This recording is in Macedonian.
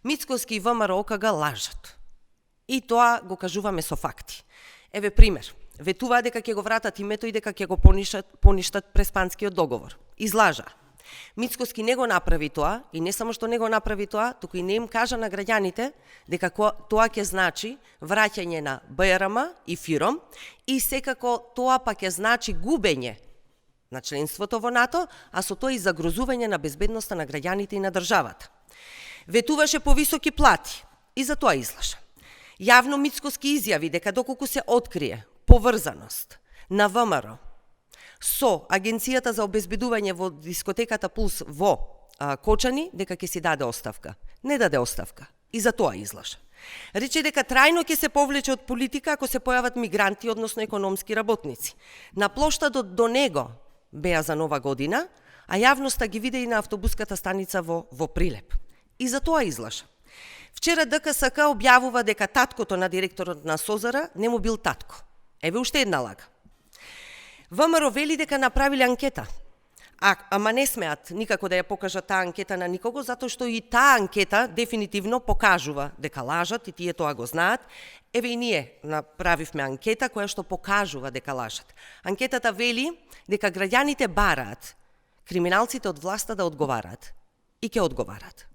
Мицкоски и ВМРО га лажат. И тоа го кажуваме со факти. Еве пример. Ветуваат дека ќе го вратат името и дека ќе го поништат Преспанскиот договор. Излажа. Мицкоски не го направи тоа и не само што не го направи тоа, туку и не им кажа на граѓаните дека тоа ќе значи враќање на БРМ и ФИРОМ и секако тоа па ќе значи губење на членството во НАТО, а со тоа и загрозување на безбедноста на граѓаните и на државата. Ветуваше повисоки плати и за тоа излажа. Јавно Мицкоски изјави дека доколку се открие поврзаност на ВМРО со Агенцијата за обезбедување во дискотеката Пулс во Кочани, дека ќе си даде оставка. Не даде оставка. И за тоа излажа. Рече дека трајно ќе се повлече од политика ако се појават мигранти, односно економски работници. На плоштадот до него беа за Нова година, а јавноста ги виде и на автобуската станица во Прилеп. И за тоа излажа. Вчера ДКСК објавува дека таткото на директорот на СОЗР не му бил татко. Еве уште една лага. ВМРО вели дека направиле анкета, ама не смеат никако да ја покажат таа анкета на никого, затоа што и таа анкета дефинитивно покажува дека лажат и тие тоа го знаат. Еве и ние направивме анкета која што покажува дека лажат. Анкетата вели дека граѓаните бараат криминалците од власта да одговараат и ќе одговараат.